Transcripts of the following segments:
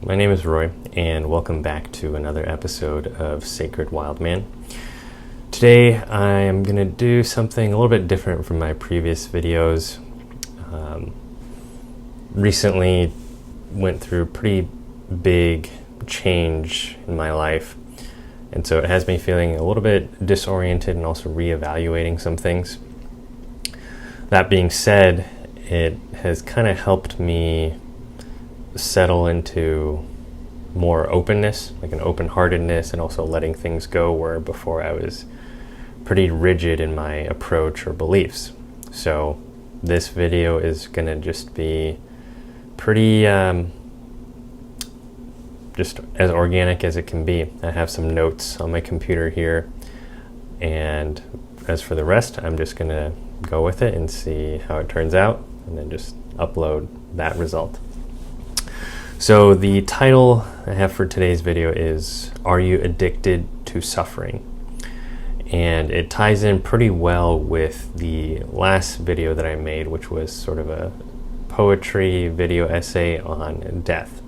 my name is Roy, and welcome back to another episode of Sacred Wild Man. Today I am going to do something a little bit different from my previous videos. Recently went through a pretty big change in my life, and so it has me feeling a little bit disoriented and also reevaluating some things. That being said, it has kind of helped me settle into more openness, like an open-heartedness, and also letting things go where before I was pretty rigid in my approach or beliefs. So this video is going to just be pretty just as organic as it can be. I have some notes on my computer here, and as for the rest, I'm just going to go with it and see how it turns out, and then just upload that result. So the title I have for today's video is, Are You Addicted to Suffering? And it ties in pretty well with the last video that I made, which was sort of a poetry video essay on death.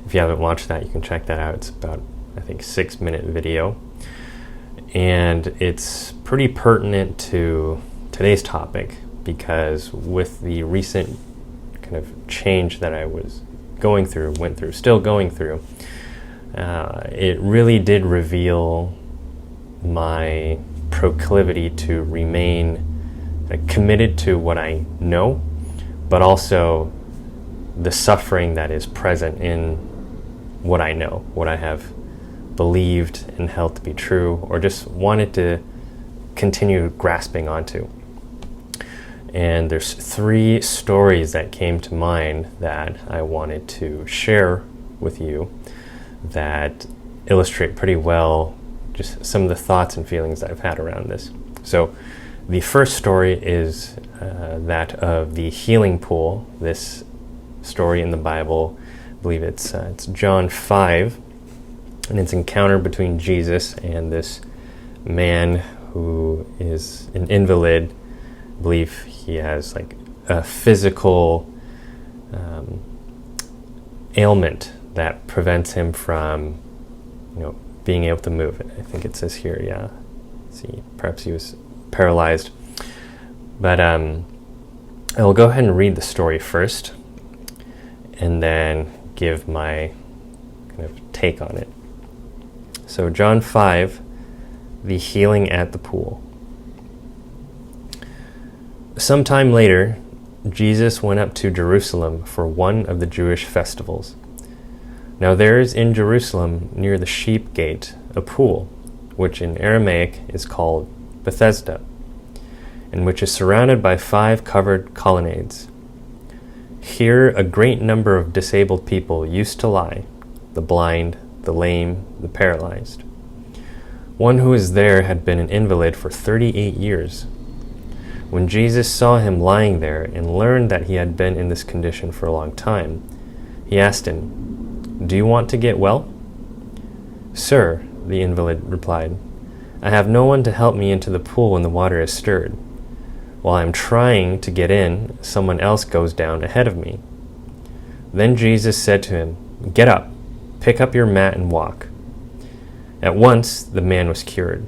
If you haven't watched that, you can check that out. It's about, I think, 6-minute video. And it's pretty pertinent to today's topic because with the recent kind of change that I was still going through, it really did reveal my proclivity to remain committed to what I know, but also the suffering that is present in what I know, what I have believed and held to be true, or just wanted to continue grasping onto. And there's 3 stories that came to mind that I wanted to share with you that illustrate pretty well just some of the thoughts and feelings that I've had around this. So the first story is that of the healing pool. This story in the Bible, I believe it's John 5, and it's an encounter between Jesus and this man who is an invalid. I believe he has like a physical ailment that prevents him from, being able to move. I think it says here, yeah. Let's see, perhaps he was paralyzed. But I will go ahead and read the story first, and then give my kind of take on it. So John 5, the healing at the pool. Sometime later, Jesus went up to Jerusalem for one of the Jewish festivals. Now there is in Jerusalem, near the sheep gate, a pool, which in Aramaic is called Bethesda, and which is surrounded by 5 covered colonnades. Here a great number of disabled people used to lie, the blind, the lame, the paralyzed. One who was there had been an invalid for 38 years. When Jesus saw him lying there and learned that he had been in this condition for a long time, he asked him, "Do you want to get well?" "Sir," the invalid replied, "I have no one to help me into the pool when the water is stirred. While I am trying to get in, someone else goes down ahead of me." Then Jesus said to him, "Get up, pick up your mat and walk." At once the man was cured.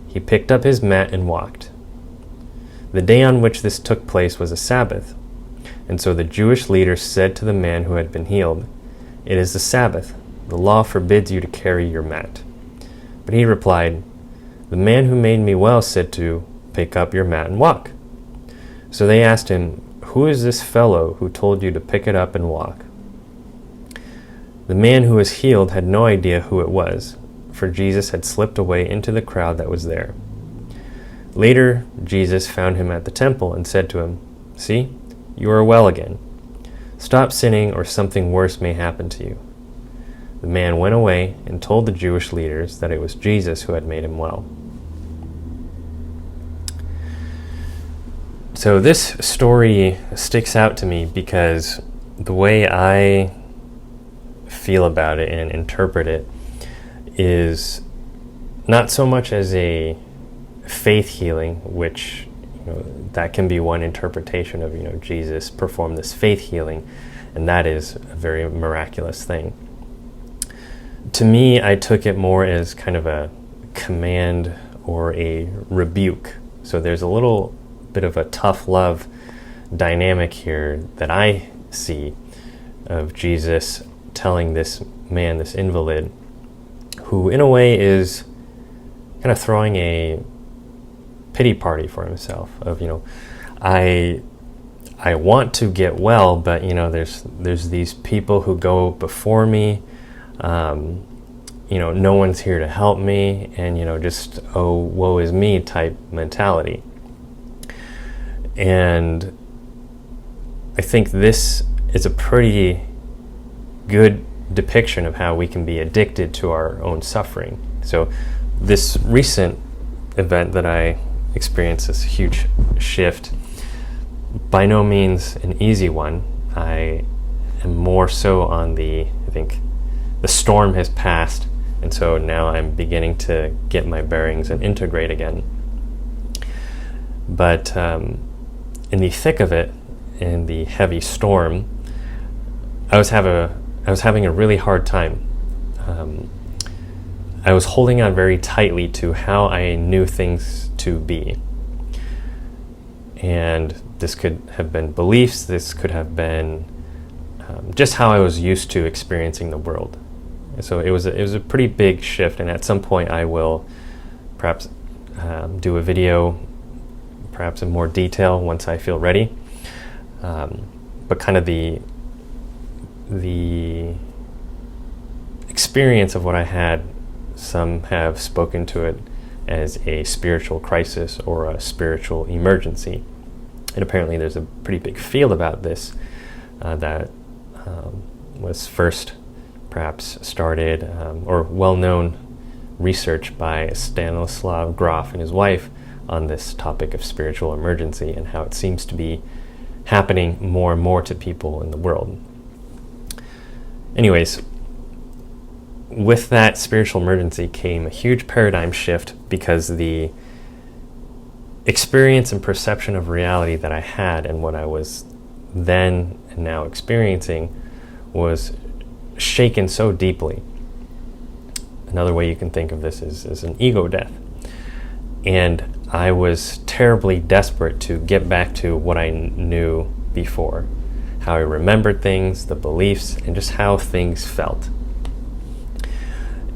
He picked up his mat and walked. The day on which this took place was a Sabbath, and so the Jewish leaders said to the man who had been healed, "It is the Sabbath. The law forbids you to carry your mat." But he replied, "The man who made me well said to pick up your mat and walk." So they asked him, "Who is this fellow who told you to pick it up and walk?" The man who was healed had no idea who it was, for Jesus had slipped away into the crowd that was there. Later, Jesus found him at the temple and said to him, "See, you are well again. Stop sinning or something worse may happen to you." The man went away and told the Jewish leaders that it was Jesus who had made him well. So this story sticks out to me because the way I feel about it and interpret it is not so much as a faith healing, which that can be one interpretation of, Jesus performed this faith healing, and that is a very miraculous thing. To me, I took it more as kind of a command or a rebuke. So there's a little bit of a tough love dynamic here that I see of Jesus telling this man, this invalid, who in a way is kind of throwing a pity party for himself of, I want to get well, but there's these people who go before me, no one's here to help me, and just, oh, woe is me type mentality. And I think this is a pretty good depiction of how we can be addicted to our own suffering. So this recent event that I experienced, this huge shift, by no means an easy one. I am more so on I think the storm has passed, and so now I'm beginning to get my bearings and integrate again. But in the thick of it, in the heavy storm, I was having a really hard time. I was holding on very tightly to how I knew things to be. And this could have been beliefs, this could have been just how I was used to experiencing the world. So it was a pretty big shift, and at some point I will perhaps do a video, perhaps in more detail once I feel ready. But kind of the experience of what I had, some have spoken to it as a spiritual crisis or a spiritual emergency. And apparently there's a pretty big field about this that was first perhaps started or well-known research by Stanislav Grof and his wife on this topic of spiritual emergency and how it seems to be happening more and more to people in the world. Anyways, with that spiritual emergency came a huge paradigm shift, because the experience and perception of reality that I had and what I was then and now experiencing was shaken so deeply. Another way you can think of this is an ego death. And I was terribly desperate to get back to what I knew before, how I remembered things, the beliefs, and just how things felt.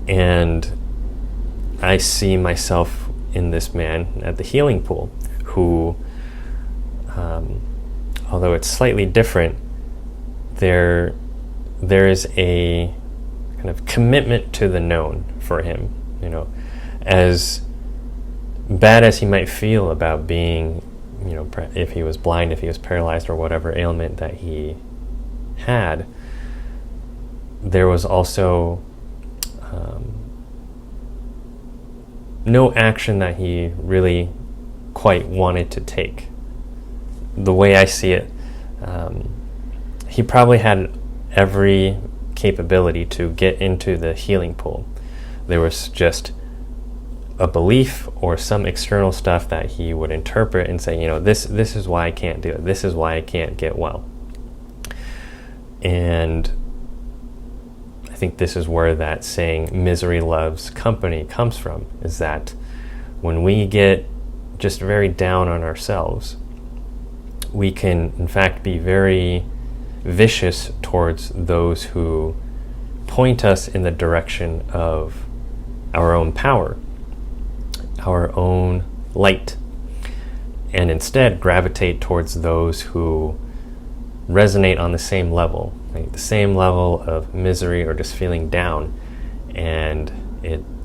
And I see myself in this man at the healing pool who, although it's slightly different, there is a kind of commitment to the known for him. As bad as he might feel about being, if he was blind, if he was paralyzed, or whatever ailment that he had, there was also no action that he really quite wanted to take. The way I see it, he probably had every capability to get into the healing pool. There was just a belief or some external stuff that he would interpret and say, this is why I can't do it. This is why I can't get well. And I think this is where that saying, misery loves company, comes from, is that when we get just very down on ourselves, we can, in fact, be very vicious towards those who point us in the direction of our own power, our own light, and instead gravitate towards those who resonate on the same level, right? The same level of misery or just feeling down, and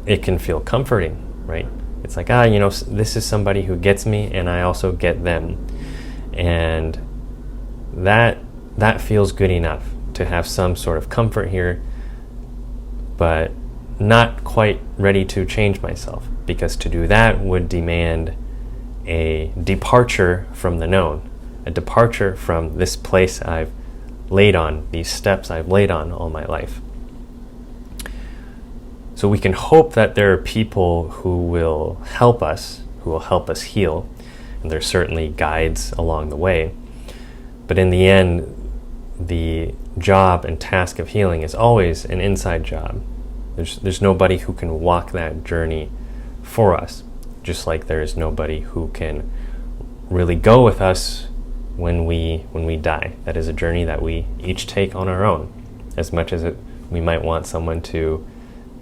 it can feel comforting, right? It's like, this is somebody who gets me and I also get them, and that feels good enough to have some sort of comfort here, but not quite ready to change myself, because to do that would demand a departure from the known, a departure from this place I've laid on, these steps I've laid on all my life. So we can hope that there are people who will help us heal, and there's certainly guides along the way. But in the end, the job and task of healing is always an inside job. There's nobody who can walk that journey for us, just like there's nobody who can really go with us when we die. That is a journey that we each take on our own, as much as we might want someone to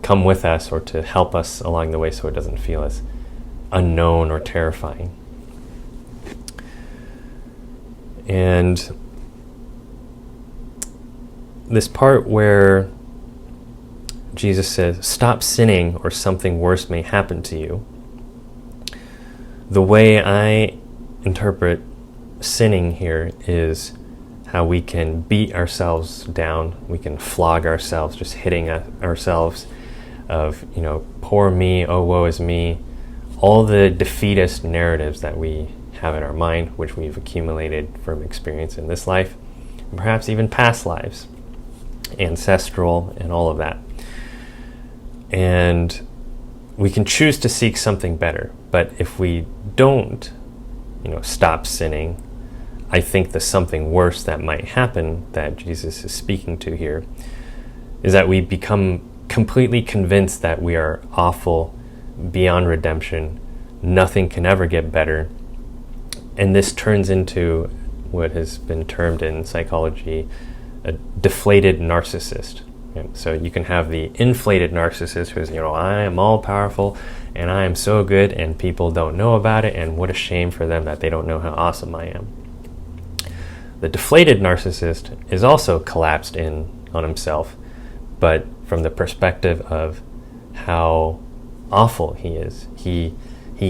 come with us or to help us along the way so it doesn't feel as unknown or terrifying. And this part where Jesus says, "Stop sinning or something worse may happen to you." The way I interpret sinning here is how we can beat ourselves down, we can flog ourselves, just hitting ourselves of, poor me, oh woe is me, all the defeatist narratives that we have in our mind, which we've accumulated from experience in this life, and perhaps even past lives, ancestral and all of that. And we can choose to seek something better, but if we don't, stop sinning, I think the something worse that might happen that Jesus is speaking to here is that we become completely convinced that we are awful, beyond redemption, nothing can ever get better, and this turns into what has been termed in psychology a deflated narcissist. So you can have the inflated narcissist who's, I am all powerful and I am so good and people don't know about it, and what a shame for them that they don't know how awesome I am. The deflated narcissist is also collapsed in on himself, but from the perspective of how awful he is. He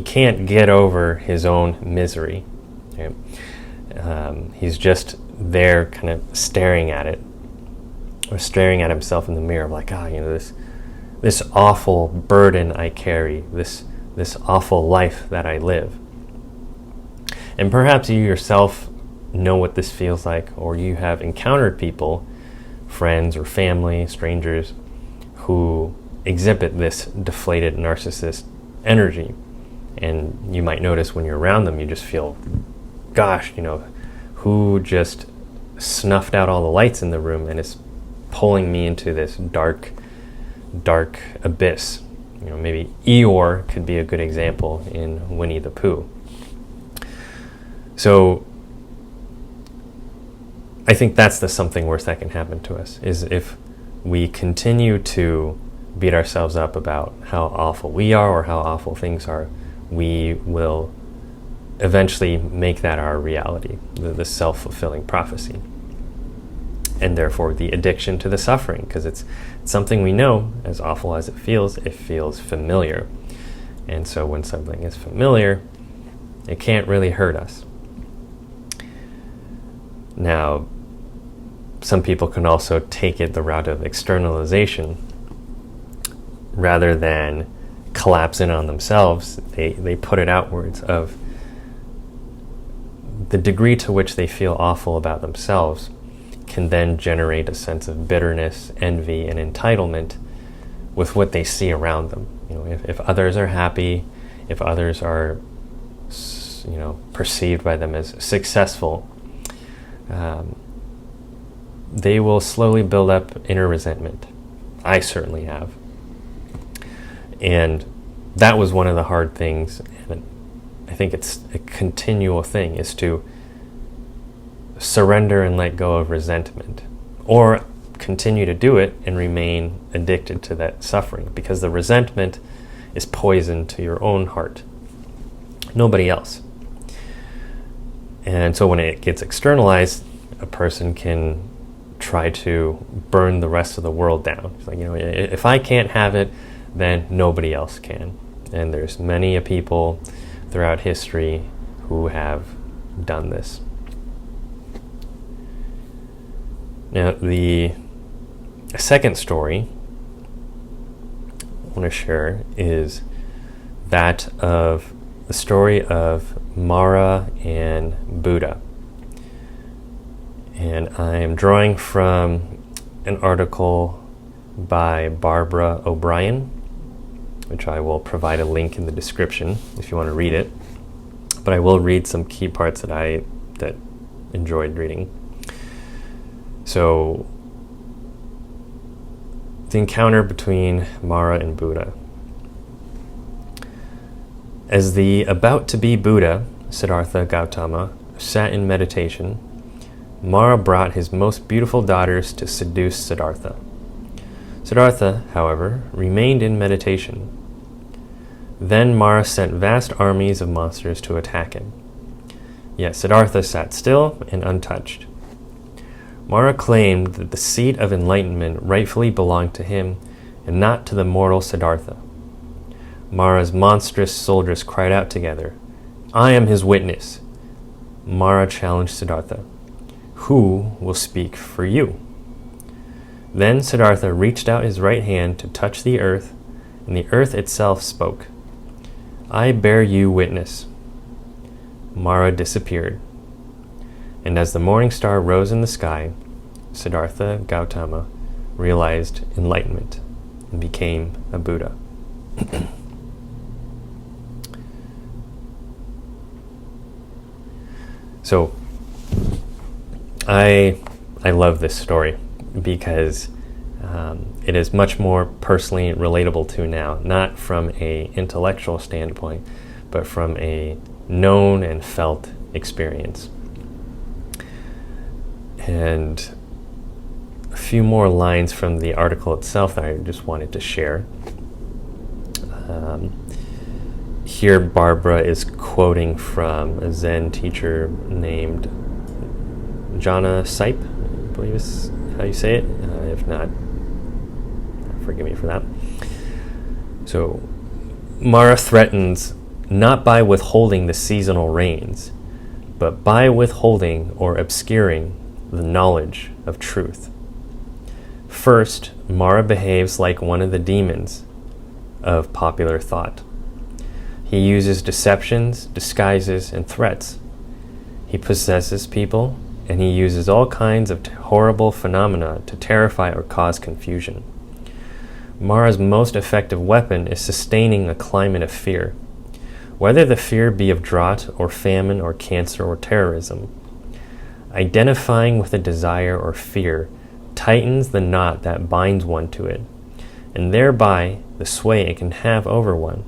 can't get over his own misery. Okay? He's just there kind of staring at it, or staring at himself in the mirror, like, this awful burden I carry, this awful life that I live. And perhaps you yourself know what this feels like, or you have encountered people, friends or family, strangers, who exhibit this deflated narcissist energy. And you might notice when you're around them, you just feel, gosh, who just snuffed out all the lights in the room and is pulling me into this dark abyss. Maybe Eeyore could be a good example in Winnie the Pooh. So I think that's the something worse that can happen to us, is if we continue to beat ourselves up about how awful we are or how awful things are, we will eventually make that our reality, the self-fulfilling prophecy. And therefore the addiction to the suffering, because it's something we know, as awful as it feels familiar. And so when something is familiar, it can't really hurt us. Now, some people can also take it the route of externalization. Rather than collapse in on themselves, they put it outwards of the degree to which they feel awful about themselves can then generate a sense of bitterness, envy, and entitlement with what they see around them. If others are happy, if others are, perceived by them as successful, they will slowly build up inner resentment. I certainly have. And that was one of the hard things, and I think it's a continual thing, is to surrender and let go of resentment, or continue to do it and remain addicted to that suffering, because the resentment is poison to your own heart, nobody else. And so when it gets externalized, a person can try to burn the rest of the world down. It's like, if I can't have it, then nobody else can. And there's many people throughout history who have done this. Now, the second story I want to share is that of the story of Mara and Buddha. And I am drawing from an article by Barbara O'Brien, which I will provide a link in the description if you want to read it. but I will read some key parts that I enjoyed reading. So, the encounter between Mara and Buddha. As the about-to-be Buddha, Siddhartha Gautama, sat in meditation, Mara brought his most beautiful daughters to seduce Siddhartha. Siddhartha, however, remained in meditation. Then Mara sent vast armies of monsters to attack him. Yet Siddhartha sat still and untouched. Mara claimed that the seat of enlightenment rightfully belonged to him and not to the mortal Siddhartha. Mara's monstrous soldiers cried out together, "I am his witness." Mara challenged Siddhartha, "Who will speak for you?" Then Siddhartha reached out his right hand to touch the earth, and the earth itself spoke, "I bear you witness." Mara disappeared. And as the morning star rose in the sky, Siddhartha Gautama realized enlightenment and became a Buddha. So, I love this story because it is much more personally relatable to now, not from an intellectual standpoint, but from a known and felt experience. And a few more lines from the article itself that I just wanted to share. Here Barbara is quoting from a Zen teacher named Jana Sipe, I believe is how you say it. If not, forgive me for that. So, Mara threatens not by withholding the seasonal rains, but by withholding or obscuring the knowledge of truth. First, Mara behaves like one of the demons of popular thought. He uses deceptions, disguises, and threats. He possesses people, and he uses all kinds of horrible phenomena to terrify or cause confusion. Mara's most effective weapon is sustaining a climate of fear, whether the fear be of drought or famine or cancer or terrorism. Identifying with a desire or fear tightens the knot that binds one to it, and thereby the sway it can have over one.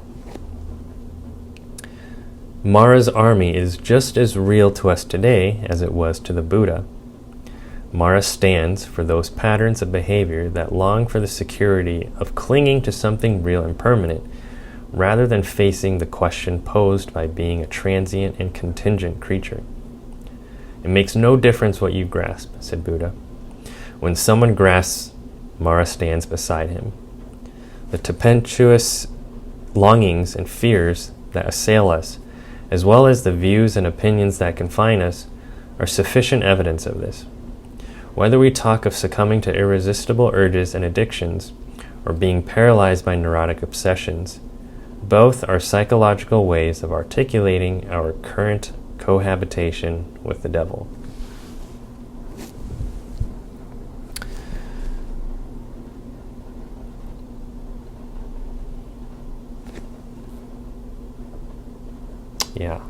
Mara's army is just as real to us today as it was to the Buddha. Mara stands for those patterns of behavior that long for the security of clinging to something real and permanent, rather than facing the question posed by being a transient and contingent creature. It makes no difference what you grasp, said Buddha. When someone grasps, Mara stands beside him. The tempestuous longings and fears that assail us, as well as the views and opinions that confine us, are sufficient evidence of this. Whether we talk of succumbing to irresistible urges and addictions, or being paralyzed by neurotic obsessions, both are psychological ways of articulating our current cohabitation with the devil. Yeah.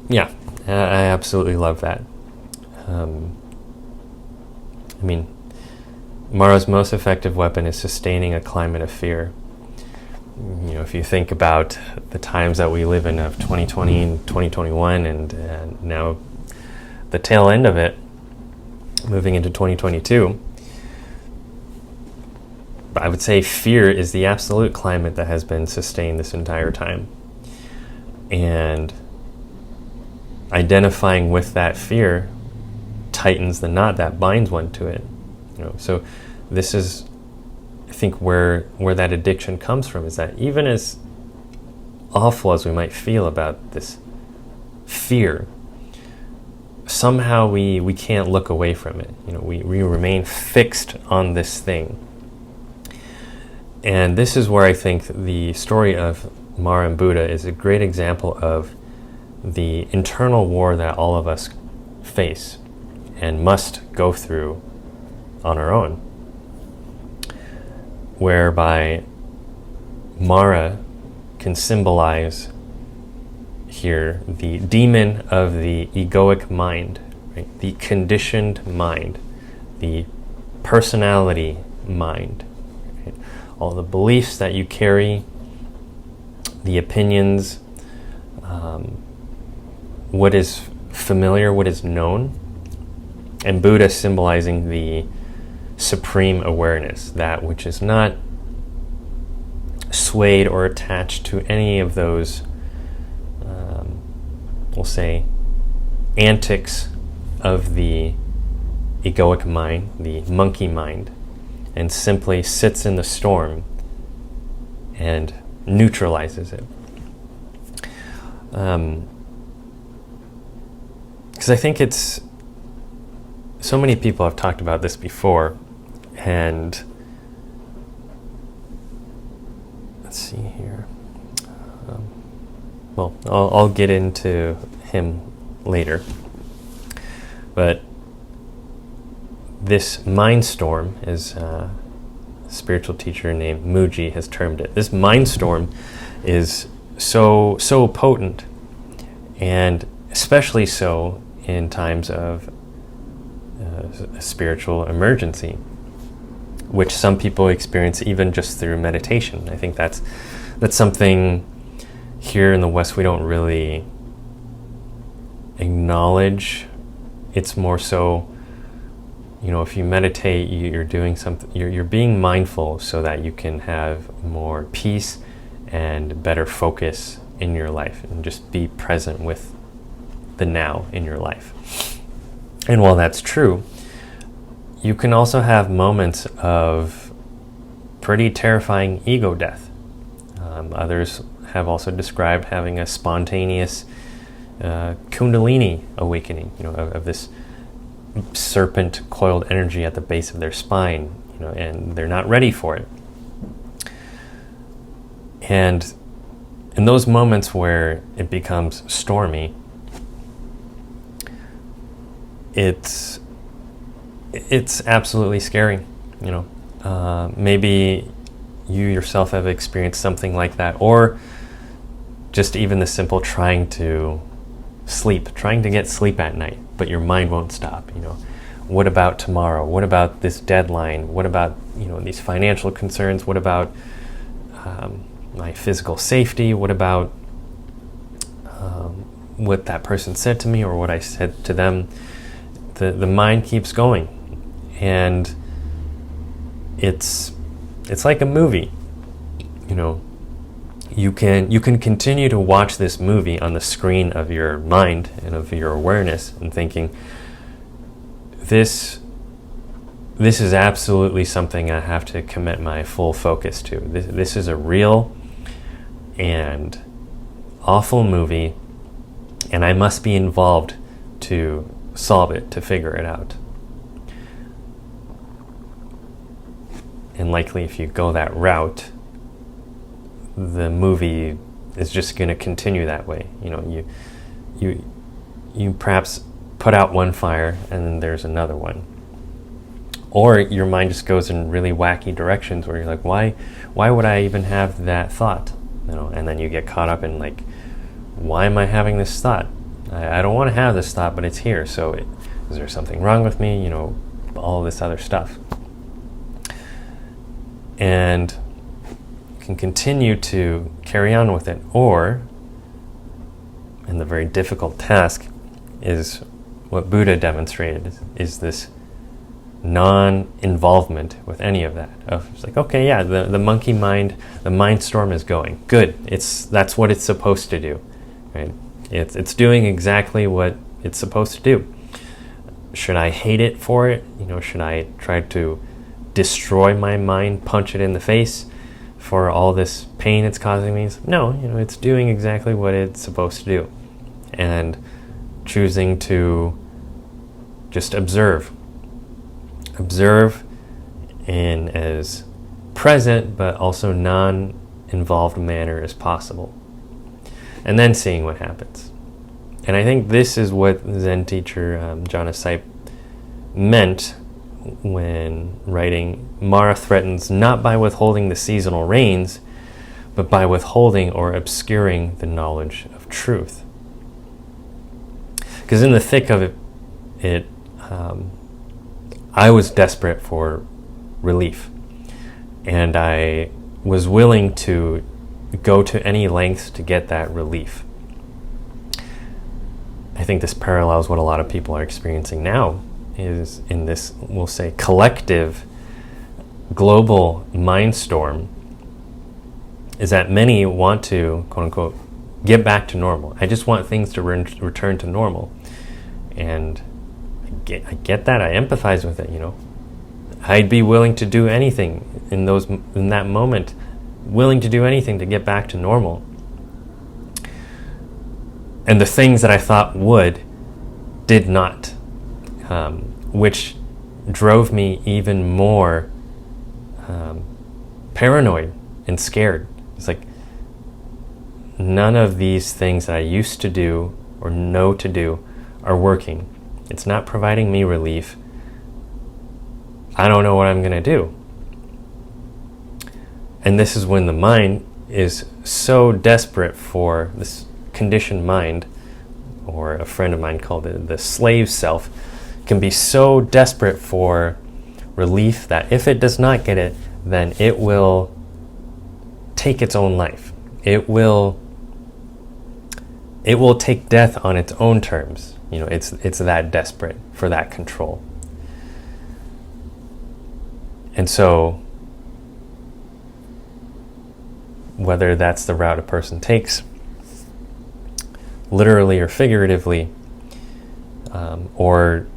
Yeah, I absolutely love that. Mara's most effective weapon is sustaining a climate of fear. You know, if you think about the times that we live in of 2020 and 2021 and now the tail end of it, moving into 2022, I would say fear is the absolute climate that has been sustained this entire time. And identifying with that fear tightens the knot that binds one to it. You know, so this is, I think, where that addiction comes from, is that even as awful as we might feel about this fear, somehow we can't look away from it. You know, we remain fixed on this thing. And this is where I think the story of Mara and Buddha is a great example of the internal war that all of us face and must go through on our own. whereby Mara can symbolize here the demon of the egoic mind, right? The conditioned mind, the personality mind, right? All the beliefs that you carry, the opinions, what is familiar, what is known, and Buddha symbolizing the supreme awareness, that which is not swayed or attached to any of those, we'll say, antics of the egoic mind, the monkey mind, and simply sits in the storm and neutralizes it. Because I think it's, so many people have talked about this before, and let's see here. Well, I'll get into him later. But this mind storm, as a spiritual teacher named Mooji has termed it, this mind storm is so potent, and especially so in times of a spiritual emergency, which some people experience even just through meditation. I think that's something here in the West we don't really acknowledge. It's more so, if you meditate, you're doing something, you're being mindful so that you can have more peace and better focus in your life, and just be present with the now in your life. And while that's true, you can also have moments of pretty terrifying ego death. Others have also described having a spontaneous kundalini awakening, of this serpent coiled energy at the base of their spine, and they're not ready for it. And in those moments where it becomes stormy, it's absolutely scary. Maybe you yourself have experienced something like that, or just even the simple trying to get sleep at night, but your mind won't stop. What about tomorrow? What about this deadline? What about these financial concerns? What about my physical safety? What about what that person said to me or what I said to them? The mind keeps going, and it's like a movie. You can continue to watch this movie on the screen of your mind and of your awareness, and thinking, this is absolutely something I have to commit my full focus to. This is a real and awful movie, and I must be involved to solve it, to figure it out. And likely if you go that route, the movie is just going to continue that way. You perhaps put out one fire and then there's another one. Or your mind just goes in really wacky directions where you're like, why would I even have that thought? And then you get caught up in like, why am I having this thought? I don't want to have this thought, but it's here. So is there something wrong with me? All this other stuff. And you can continue to carry on with it, or, and the very difficult task is what Buddha demonstrated, is this non-involvement with any of that. It's like, okay, yeah, the monkey mind, the mind storm is going. Good. That's what it's supposed to do. Right? It's doing exactly what it's supposed to do. Should I hate it for it? Should I try to destroy my mind, punch it in the face for all this pain it's causing me? No, it's doing exactly what it's supposed to do. And choosing to just observe in as present but also non-involved manner as possible, and then seeing what happens. And I think this is what Zen teacher Jana Saipp meant when writing, Mara threatens not by withholding the seasonal rains, but by withholding or obscuring the knowledge of truth. Because in the thick of it, I was desperate for relief, and I was willing to go to any lengths to get that relief. I think this parallels what a lot of people are experiencing now, is in this, we'll say, collective global mindstorm, is that many want to, quote unquote, get back to normal. I just want things to return to normal. And I get that. I empathize with it, you know. I'd be willing to do anything in that moment, willing to do anything to get back to normal. And the things that I thought did not, which drove me even more paranoid and scared. It's like, none of these things that I used to do or know to do are working. It's not providing me relief. I don't know what I'm going to do. And this is when the mind is so desperate for this conditioned mind, or a friend of mine called it the slave self, can be so desperate for relief that if it does not get it, then it will take its own life. It will take death on its own terms. You know, it's that desperate for that control. And so, whether that's the route a person takes, literally or figuratively, or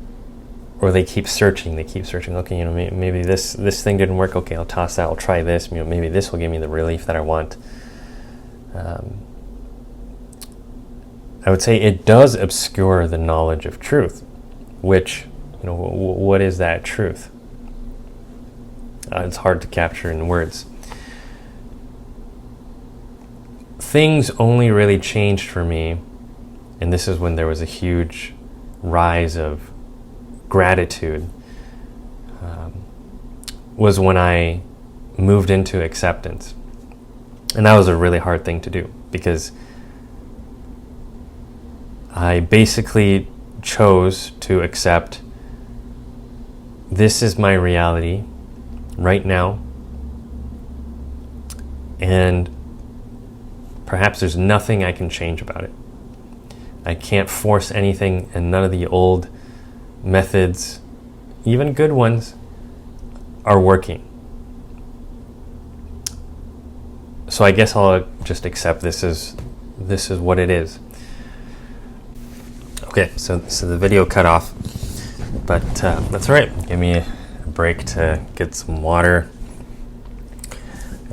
they keep searching. Okay, you know, maybe this thing didn't work. Okay, I'll toss that. I'll try this. You know, maybe this will give me the relief that I want. I would say it does obscure the knowledge of truth, which, you know, what is that truth? It's hard to capture in words. Things only really changed for me, and this is when there was a huge rise of gratitude, was when I moved into acceptance. And that was a really hard thing to do, because I basically chose to accept, this is my reality right now, and perhaps there's nothing I can change about it. I can't force anything, and none of the old methods, even good ones, are working. So I guess I'll just accept this is what it is. Okay, so the video cut off, but that's all right. Give me a break to get some water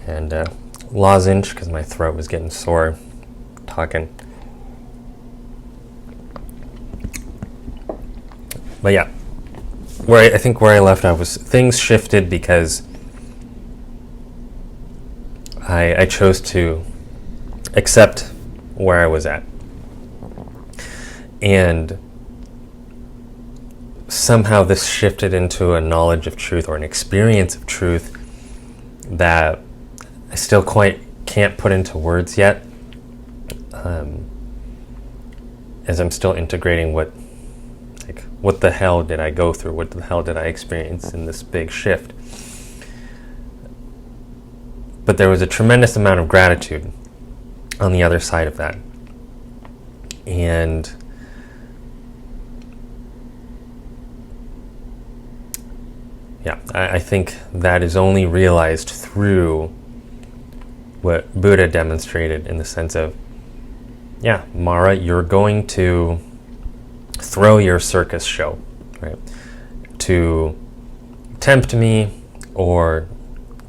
and lozenge, because my throat was getting sore talking. But yeah, I think where I left off was things shifted because I chose to accept where I was at. And somehow this shifted into a knowledge of truth, or an experience of truth, that I still quite can't put into words yet, as I'm still integrating what the hell did I go through? What the hell did I experience in this big shift? But there was a tremendous amount of gratitude on the other side of that. And yeah, I think that is only realized through what Buddha demonstrated, in the sense of, yeah, Mara, you're going to throw your circus show, right? To tempt me or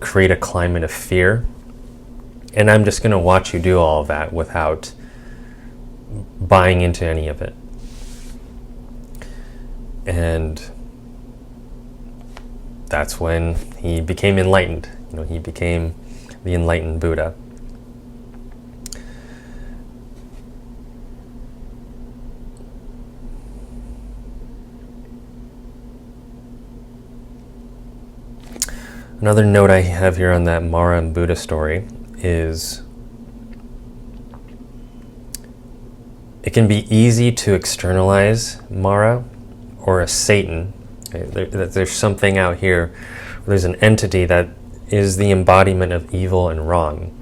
create a climate of fear. And I'm just going to watch you do all of that without buying into any of it. And that's when he became enlightened. You know, he became the enlightened Buddha. Another note I have here on that Mara and Buddha story is it can be easy to externalize Mara or a Satan. There's something out here, there's an entity that is the embodiment of evil and wrong.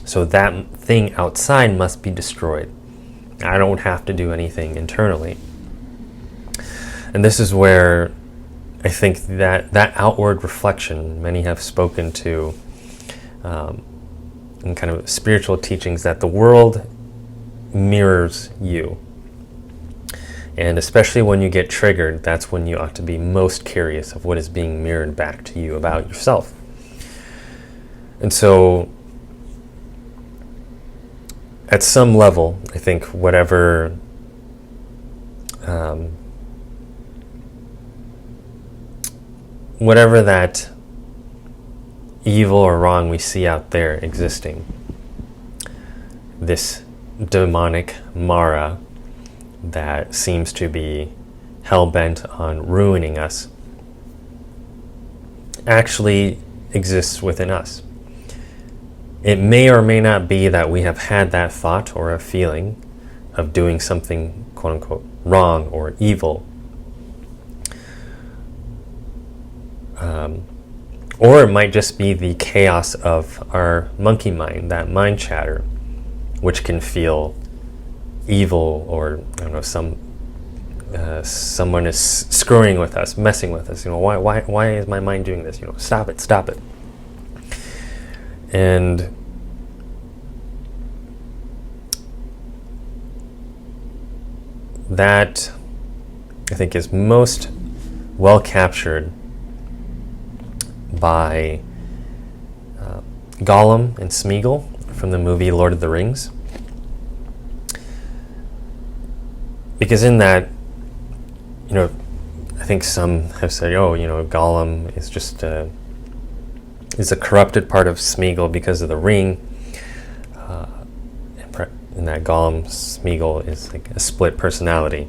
So that thing outside must be destroyed. I don't have to do anything internally. And this is where I think that outward reflection, many have spoken to in kind of spiritual teachings, that the world mirrors you. And especially when you get triggered, that's when you ought to be most curious of what is being mirrored back to you about yourself. And so, at some level, I think whatever that evil or wrong we see out there existing, this demonic Mara that seems to be hell-bent on ruining us, actually exists within us. It may or may not be that we have had that thought or a feeling of doing something quote-unquote wrong or evil. Or it might just be the chaos of our monkey mind, that mind chatter, which can feel evil, or I don't know, someone is screwing with us, messing with us. Why is my mind doing this? Stop it. And that, I think, is most well captured by Gollum and Smeagol from the movie Lord of the Rings. Because in that, I think some have said, Gollum is just is a corrupted part of Smeagol because of the ring. And that Gollum, Smeagol is like a split personality.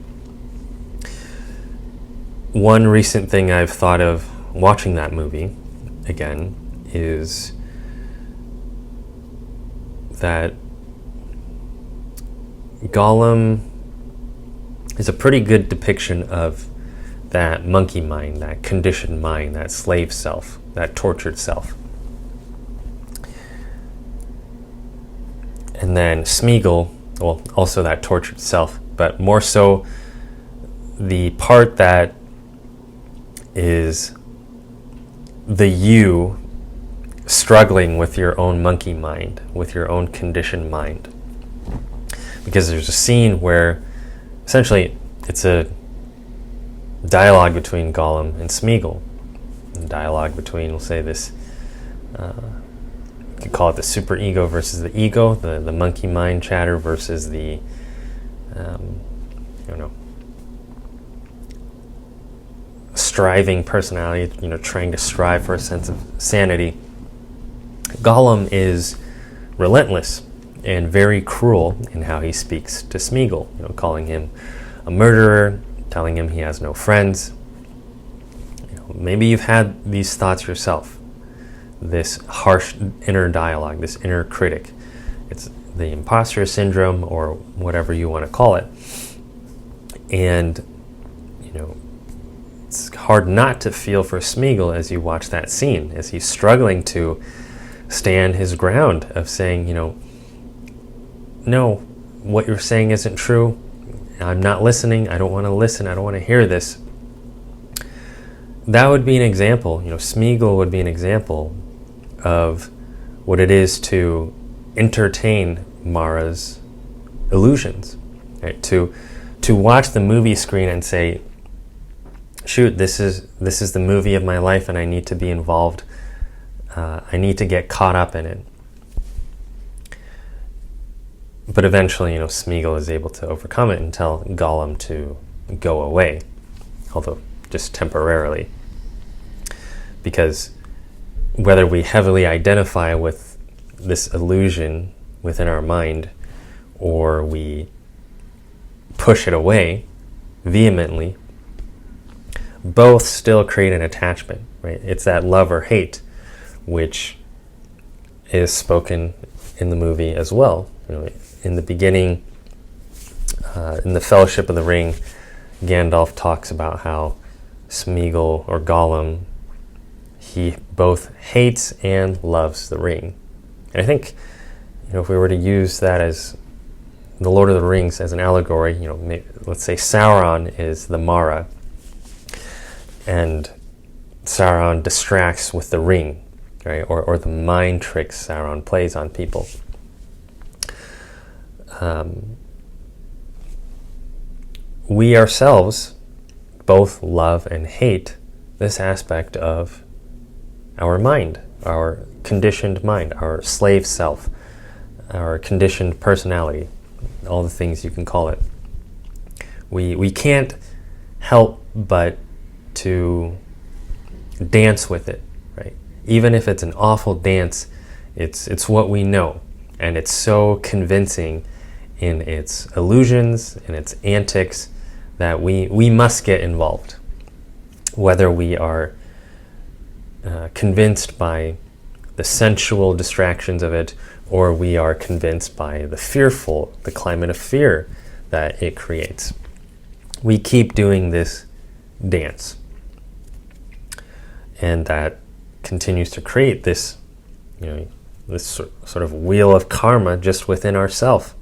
One recent thing I've thought of watching that movie again is that Gollum is a pretty good depiction of that monkey mind, that conditioned mind, that slave self, that tortured self. And then Smeagol, well, also that tortured self, but more so the part that is the you struggling with your own monkey mind, with your own conditioned mind. Because there's a scene where essentially it's a dialogue between Gollum and Smeagol. A dialogue between, we'll say, this, you could call it the super ego versus the ego, the monkey mind chatter versus the, striving personality, trying to strive for a sense of sanity. Gollum is relentless and very cruel in how he speaks to Smeagol, calling him a murderer, telling him he has no friends. Maybe you've had these thoughts yourself, this harsh inner dialogue, this inner critic. It's the imposter syndrome, or whatever you want to call it. And, it's hard not to feel for Smeagol as you watch that scene, as he's struggling to stand his ground of saying, no, what you're saying isn't true. I'm not listening. I don't want to listen. I don't want to hear this. That would be an example. Smeagol would be an example of what it is to entertain Mara's illusions. Right? To watch the movie screen and say, shoot, this is the movie of my life, and I need to be involved. I need to get caught up in it. But eventually, Smeagol is able to overcome it and tell Gollum to go away, although just temporarily. Because whether we heavily identify with this illusion within our mind, or we push it away vehemently, both still create an attachment, right? It's that love or hate, which is spoken in the movie as well. In the beginning, in the Fellowship of the Ring, Gandalf talks about how Smeagol or Gollum, he both hates and loves the ring. And I think, if we were to use that as the Lord of the Rings as an allegory, let's say Sauron is the Mara, and Sauron distracts with the ring, right? Or the mind tricks Sauron plays on people. We ourselves both love and hate this aspect of our mind, our conditioned mind, our slave self, our conditioned personality, all the things you can call it. We can't help but to dance with it, right? Even if it's an awful dance, it's what we know, and it's so convincing in its illusions, in its antics, that we must get involved, whether we are convinced by the sensual distractions of it, or we are convinced by the climate of fear that it creates. We keep doing this dance, and that continues to create this, this sort of wheel of karma just within ourselves,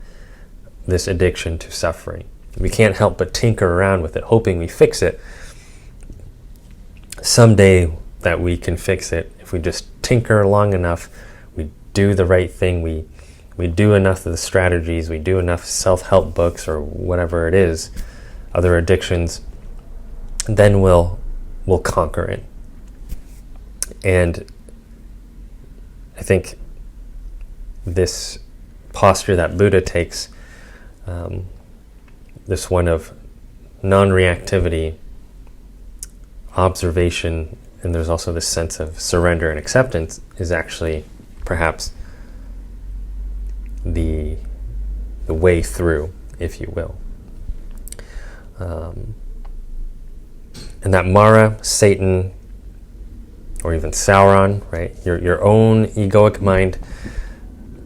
this addiction to suffering. We can't help but tinker around with it, hoping we fix it. Someday that we can fix it, if we just tinker long enough, we do the right thing, we do enough of the strategies, we do enough self-help books or whatever it is, other addictions, then we'll conquer it. And I think this posture that Buddha takes, this one of non-reactivity, observation, and there's also this sense of surrender and acceptance, is actually perhaps the way through, if you will. And that Mara, Satan, or even Sauron, right? Your own egoic mind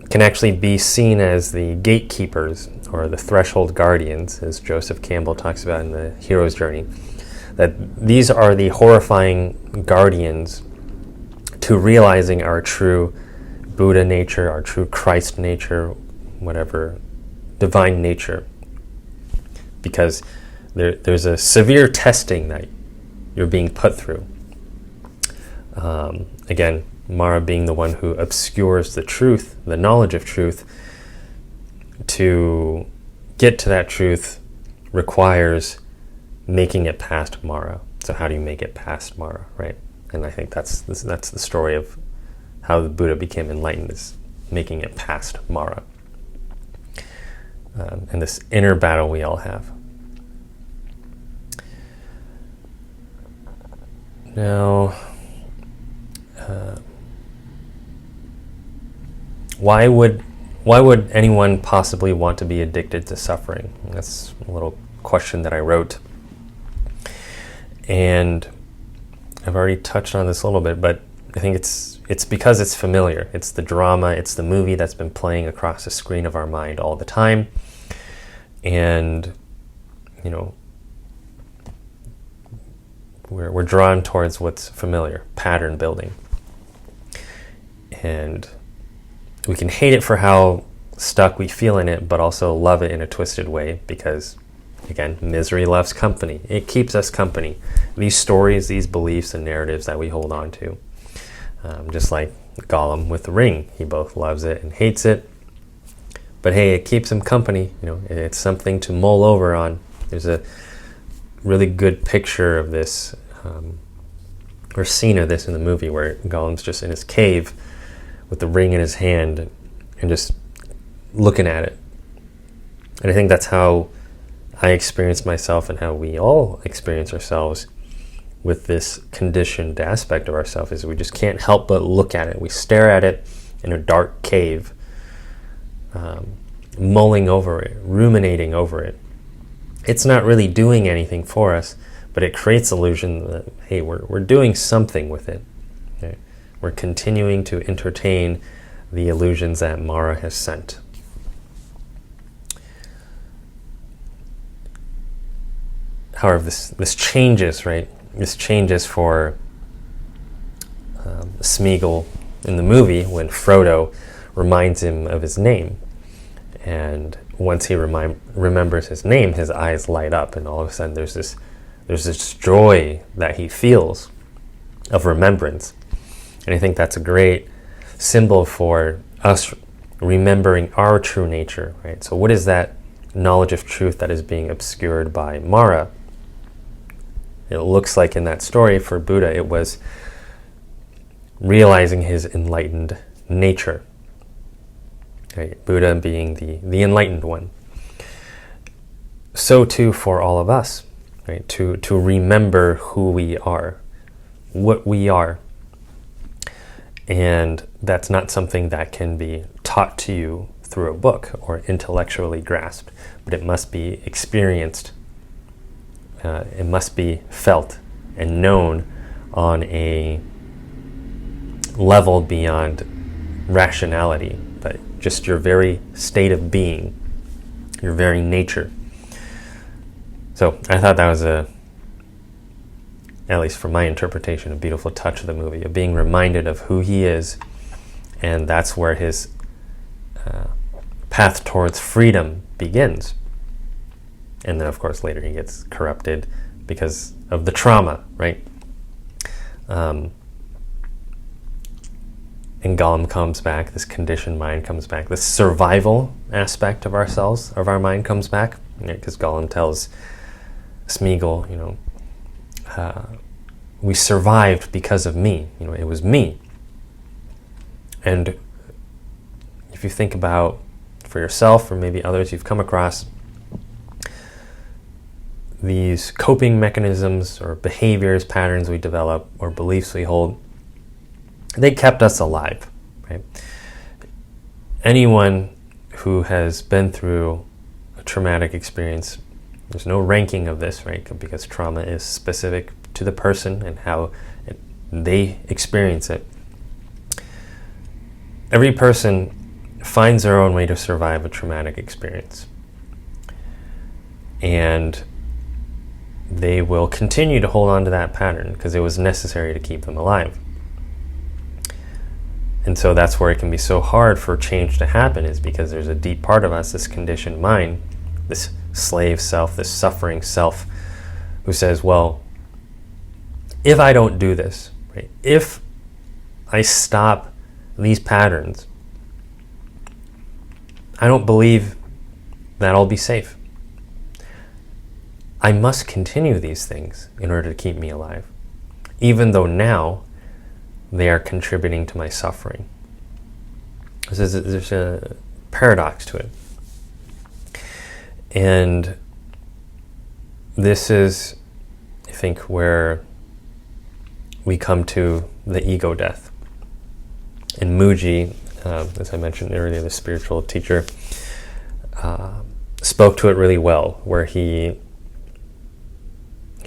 can actually be seen as the gatekeepers or the threshold guardians, as Joseph Campbell talks about in the hero's journey. That these are the horrifying guardians to realizing our true Buddha nature, our true Christ nature, whatever, divine nature. Because there's a severe testing that you're being put through. Again, Mara being the one who obscures the truth, the knowledge of truth. To get to that truth requires making it past Mara. So how do you make it past Mara, right? And I think that's the story of how the Buddha became enlightened, is making it past Mara. And this inner battle we all have. Now, why would anyone possibly want to be addicted to suffering? That's a little question that I wrote. And I've already touched on this a little bit, but I think it's because it's familiar. It's the drama, it's the movie that's been playing across the screen of our mind all the time. And, we're drawn towards what's familiar, pattern building. And we can hate it for how stuck we feel in it, but also love it in a twisted way because, again, misery loves company. It keeps us company. These stories, these beliefs and narratives that we hold on to. Just like Gollum with the ring. He both loves it and hates it. But hey, it keeps him company. It's something to mull over on. There's a really good picture of this, or scene of this in the movie, where Gollum's just in his cave with the ring in his hand and just looking at it. And I think that's how I experience myself and how we all experience ourselves with this conditioned aspect of ourselves, is we just can't help but look at it. We stare at it in a dark cave, mulling over it, ruminating over it. It's not really doing anything for us, but it creates illusion that, hey, we're doing something with it. Okay? We're continuing to entertain the illusions that Mara has sent. However, this changes, right? This changes for Smeagol in the movie when Frodo reminds him of his name. And once he remembers his name, his eyes light up, and all of a sudden there's this joy that he feels of remembrance. And I think that's a great symbol for us remembering our true nature, right? So what is that knowledge of truth that is being obscured by Mara? It looks like in that story for Buddha, it was realizing his enlightened nature. Right? Buddha being the enlightened one. So too for all of us, right? To remember who we are, what we are. And that's not something that can be taught to you through a book or intellectually grasped, but it must be experienced. It must be felt and known on a level beyond rationality, but just your very state of being, your very nature. So I thought that was at least from my interpretation, a beautiful touch of the movie, of being reminded of who he is, and that's where his path towards freedom begins. And then, of course, later he gets corrupted because of the trauma, right? And Gollum comes back, this conditioned mind comes back, this survival aspect of ourselves, of our mind comes back, because Gollum tells Smeagol, we survived because of me, it was me. And if you think about, for yourself or maybe others you've come across, these coping mechanisms or behaviors, patterns we develop, or beliefs we hold, they kept us alive, right? Anyone who has been through a traumatic experience, there's no ranking of this, right? Because trauma is specific to the person and how they experience it. Every person finds their own way to survive a traumatic experience. And they will continue to hold on to that pattern because it was necessary to keep them alive. And so that's where it can be so hard for change to happen, is because there's a deep part of us, this conditioned mind, this slave self, this suffering self, who says, well, if I don't do this, right, if I stop these patterns, I don't believe that I'll be safe. I must continue these things in order to keep me alive, even though now they are contributing to my suffering. There's a paradox to it. And this is, I think, where we come to the ego death. And Mooji, as I mentioned earlier, the spiritual teacher, spoke to it really well, where he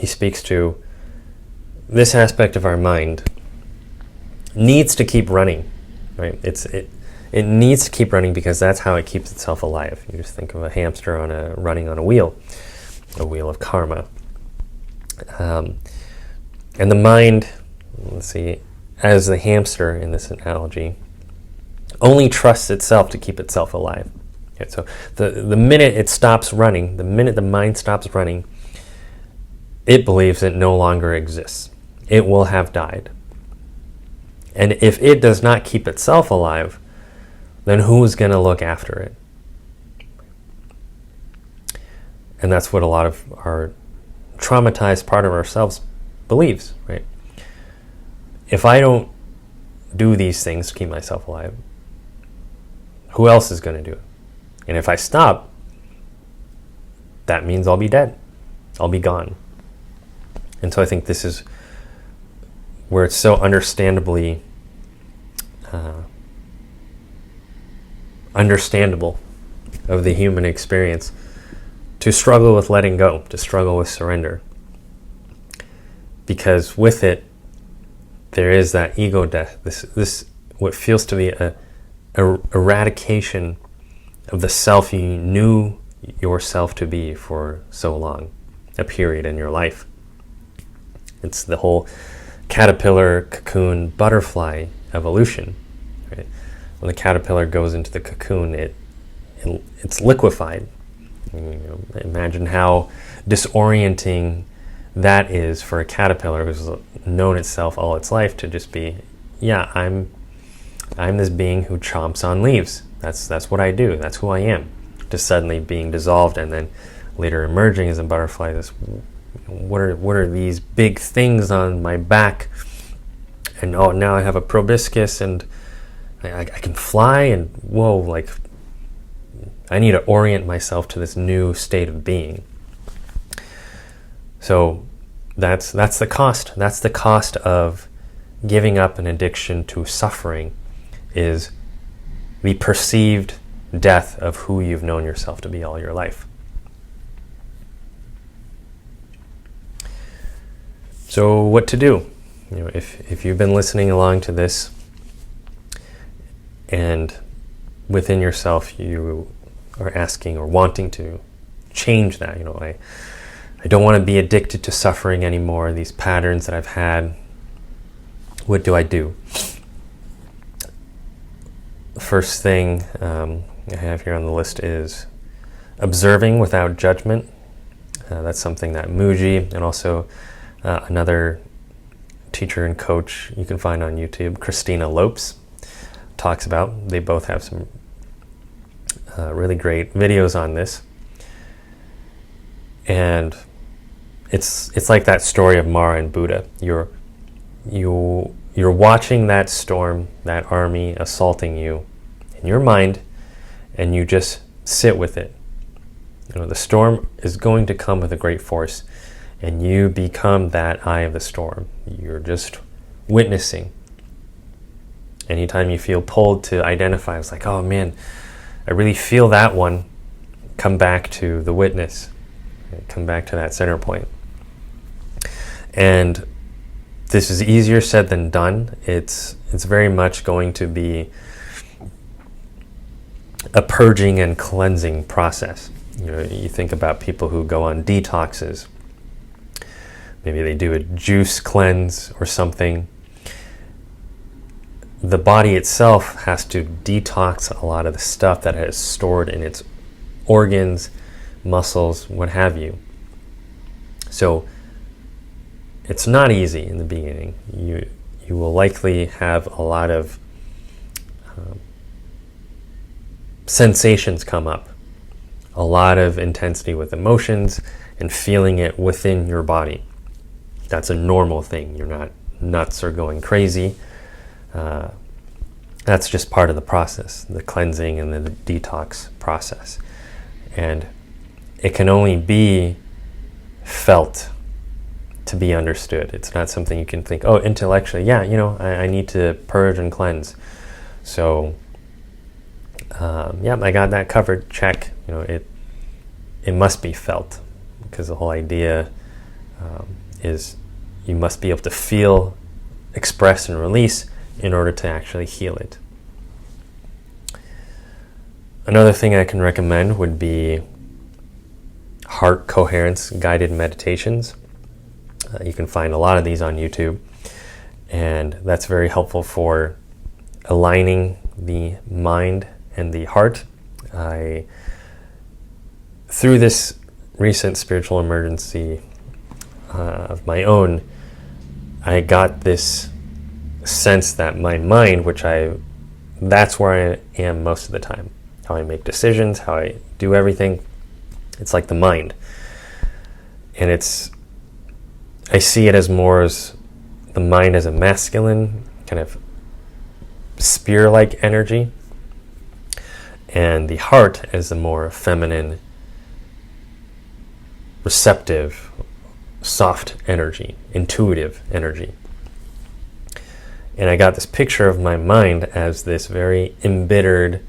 speaks to this aspect of our mind needs to keep running, right? It needs to keep running because that's how it keeps itself alive. You just think of a hamster running on a wheel of karma. And the mind, let's see, as the hamster in this analogy, only trusts itself to keep itself alive. Okay, so the minute it stops running, the minute the mind stops running, it believes it no longer exists. It will have died. And if it does not keep itself alive, then who's going to look after it? And that's what a lot of our traumatized part of ourselves believes, right? If I don't do these things to keep myself alive, who else is going to do it? And if I stop, that means I'll be dead. I'll be gone. And so I think this is where it's so understandably understandable of the human experience to struggle with letting go, to struggle with surrender. because with it, there is that ego death. This what feels to be a eradication of the self you knew yourself to be for so long, a period in your life. It's the whole caterpillar, cocoon, butterfly evolution. Right? When the caterpillar goes into the cocoon, it's liquefied. Imagine how disorienting that is for a caterpillar who's known itself all its life to just be, yeah, I'm this being who chomps on leaves. That's what I do. That's who I am. To suddenly being dissolved and then later emerging as a butterfly. What are these big things on my back? And oh, now I have a proboscis and I can fly, and whoa, like I need to orient myself to this new state of being. So that's the cost. That's the cost of giving up an addiction to suffering, is the perceived death of who you've known yourself to be all your life. So what to do? If you've been listening along to this and within yourself you are asking or wanting to change that, I don't want to be addicted to suffering anymore, these patterns that I've had, what do I do? The first thing I have here on the list is observing without judgment. That's something that Mooji and also another teacher and coach you can find on YouTube, Christina Lopes, talks about. They both have some really great videos on this. And it's like that story of Mara and Buddha. You're watching that storm, that army assaulting you in your mind, and you just sit with it. The storm is going to come with a great force, and you become that eye of the storm. You're just witnessing. Anytime you feel pulled to identify, it's like, oh man, I really feel that one, come back to the witness. Come back to that center point. And this is easier said than done. It's very much going to be a purging and cleansing process. You think about people who go on detoxes. Maybe they do a juice cleanse or something. The body itself has to detox a lot of the stuff that is stored in its organs, muscles, what have you. So it's not easy in the beginning. You will likely have a lot of sensations come up, a lot of intensity with emotions and feeling it within your body. That's a normal thing. You're not nuts or going crazy. That's just part of the process, the cleansing and the detox process. And it can only be felt to be understood. It's not something you can think, oh, intellectually, yeah, I need to purge and cleanse. So, I got that covered, check. It must be felt, because the whole idea is you must be able to feel, express, and release in order to actually heal it. Another thing I can recommend would be heart coherence guided meditations. You can find a lot of these on YouTube, and that's very helpful for aligning the mind and the heart. Through this recent spiritual emergency of my own, I got this sense that my mind, that's where I am most of the time. How I make decisions, how I do everything. It's like the mind. And I see it as more as the mind as a masculine, kind of spear-like energy, and the heart as a more feminine, receptive, soft energy, intuitive energy. And I got this picture of my mind as this very embittered,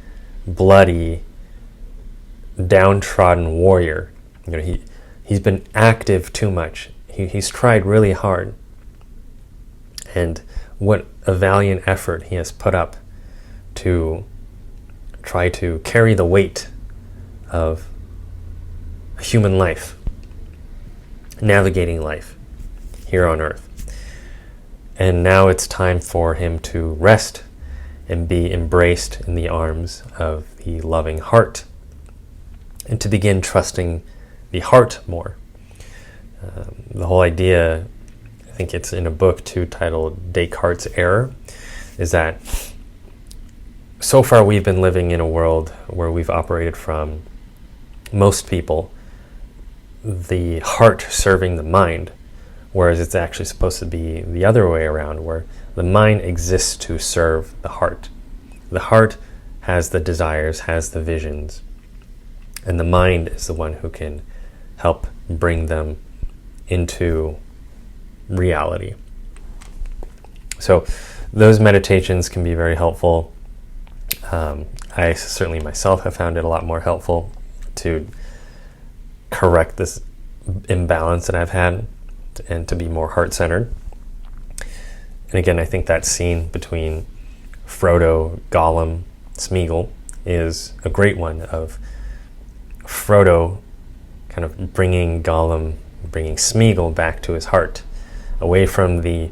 bloody, downtrodden warrior. He's been active too much. He's tried really hard and what a valiant effort he has put up to try to carry the weight of human life, navigating life here on earth. And now it's time for him to rest and be embraced in the arms of the loving heart, and to begin trusting the heart more. The whole idea, I think it's in a book too titled Descartes' Error, is that so far we've been living in a world where we've operated from, most people, the heart serving the mind, whereas it's actually supposed to be the other way around, where the mind exists to serve the heart. The heart has the desires, has the visions, and the mind is the one who can help bring them into reality. So those meditations can be very helpful. I certainly myself have found it a lot more helpful to correct this imbalance that I've had and to be more heart-centered. And again, I think that scene between Frodo, Gollum, Smeagol is a great one, of Frodo kind of bringing Smeagol back to his heart, away from the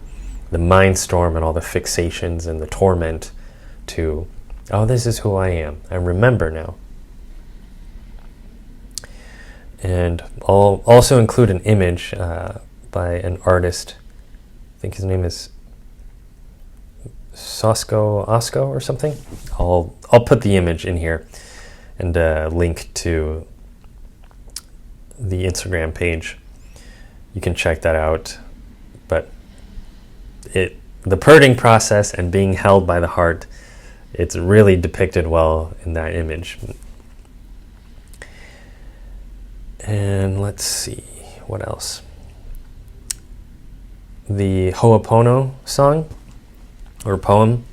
mind storm and all the fixations and the torment, to, oh, this is who I am. I remember now. And I'll also include an image by an artist. I think his name is Osco or something. I'll put the image in here and link to the Instagram page. You can check that out. But the purging process and being held by the heart, it's really depicted well in that image. And let's see, what else? The Ho'opono song, or poem,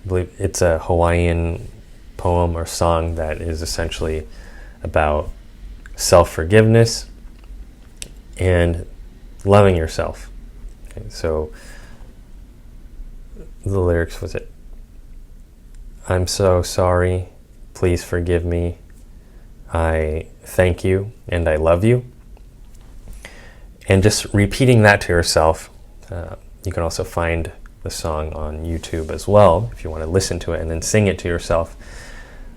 I believe it's a Hawaiian poem or song that is essentially about self-forgiveness and loving yourself. Okay, so the lyrics was it, I'm so sorry, please forgive me, I thank you and I love you. And just repeating that to yourself. You can also find the song on YouTube as well if you want to listen to it and then sing it to yourself.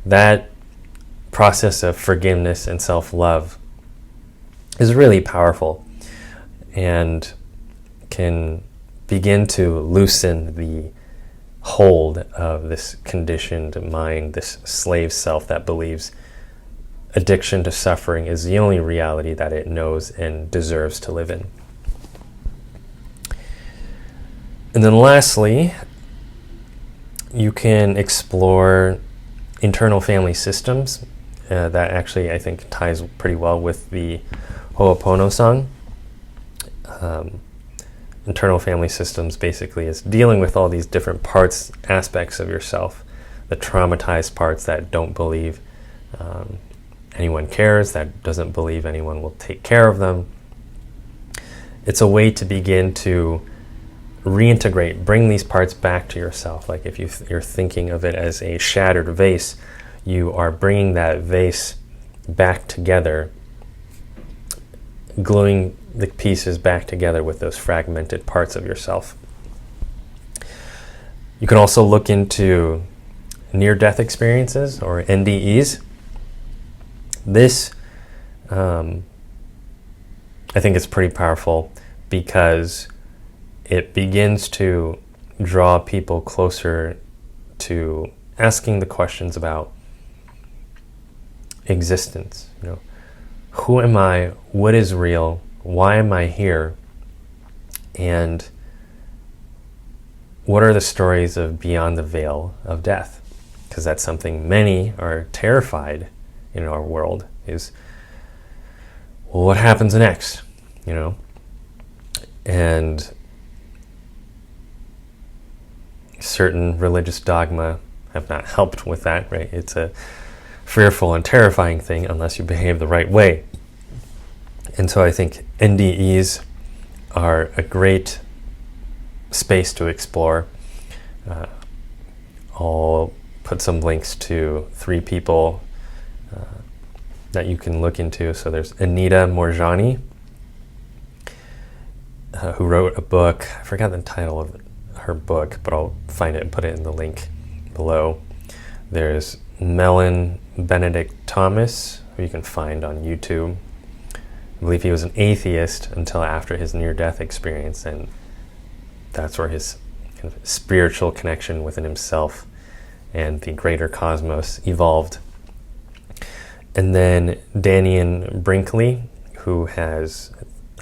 That process of forgiveness and self-love is really powerful and can begin to loosen the hold of this conditioned mind, this slave self that believes addiction to suffering is the only reality that it knows and deserves to live in. And then lastly, you can explore internal family systems. That actually, I think, ties pretty well with the Ho'opono song. Internal family systems basically is dealing with all these different parts, aspects of yourself, the traumatized parts that don't believe anyone cares, that doesn't believe anyone will take care of them. It's a way to begin to reintegrate, bring these parts back to yourself. Like if you're thinking of it as a shattered vase, you are bringing that vase back together, gluing the pieces back together with those fragmented parts of yourself. You can also look into near-death experiences, or NDEs. This, I think it's pretty powerful because it begins to draw people closer to asking the questions about existence. You know, who am I? What is real? Why am I here? And what are the stories of beyond the veil of death? Because that's something many are terrified in our world, is, well, what happens next? You know? And certain religious dogma have not helped with that, right? It's a fearful and terrifying thing unless you behave the right way. And so I think NDEs are a great space to explore. I'll put some links to 3 people that you can look into. So there's Anita Moorjani, who wrote a book. I forgot the title of her book, but I'll find it and put it in the link below. There's Melon Benedict Thomas, who you can find on YouTube. I believe he was an atheist until after his near-death experience, and that's where his kind of spiritual connection within himself and the greater cosmos evolved. And then Dannion Brinkley, who has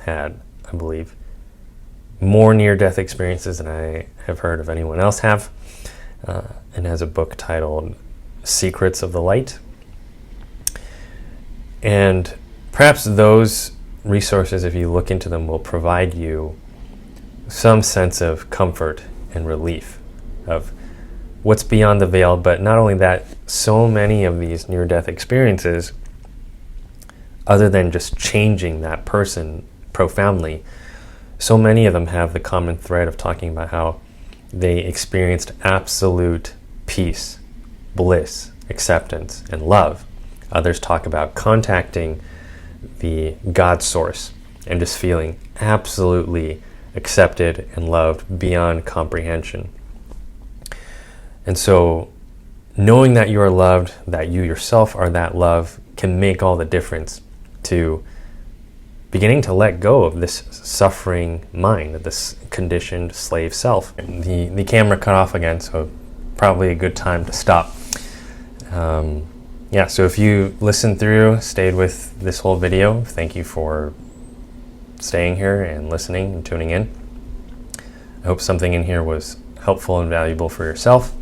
had, I believe, more near-death experiences than I have heard of anyone else have, and has a book titled Secrets of the Light. And perhaps those resources, if you look into them, will provide you some sense of comfort and relief of what's beyond the veil. But not only that, so many of these near-death experiences, other than just changing that person profoundly, so many of them have the common thread of talking about how they experienced absolute peace, bliss, acceptance, and love. Others talk about contacting the God source and just feeling absolutely accepted and loved beyond comprehension. And so knowing that you are loved, that you yourself are that love, can make all the difference to beginning to let go of this suffering mind, this conditioned slave self. The camera cut off again, so probably a good time to stop. Yeah, so if you listened through, stayed with this whole video, thank you for staying here and listening and tuning in. I hope something in here was helpful and valuable for yourself.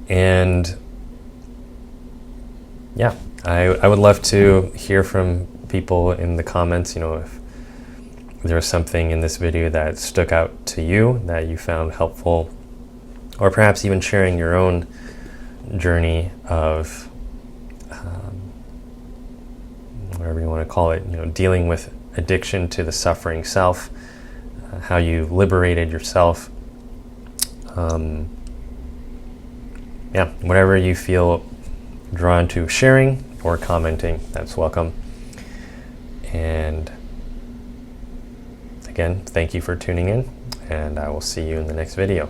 And yeah, I would love to hear from people in the comments, if there was something in this video that stuck out to you, that you found helpful, or perhaps even sharing your own journey of whatever you want to call it, dealing with addiction to the suffering self, how you liberated yourself. Yeah, whatever you feel drawn to sharing or commenting, that's welcome. And again, thank you for tuning in, and I will see you in the next video.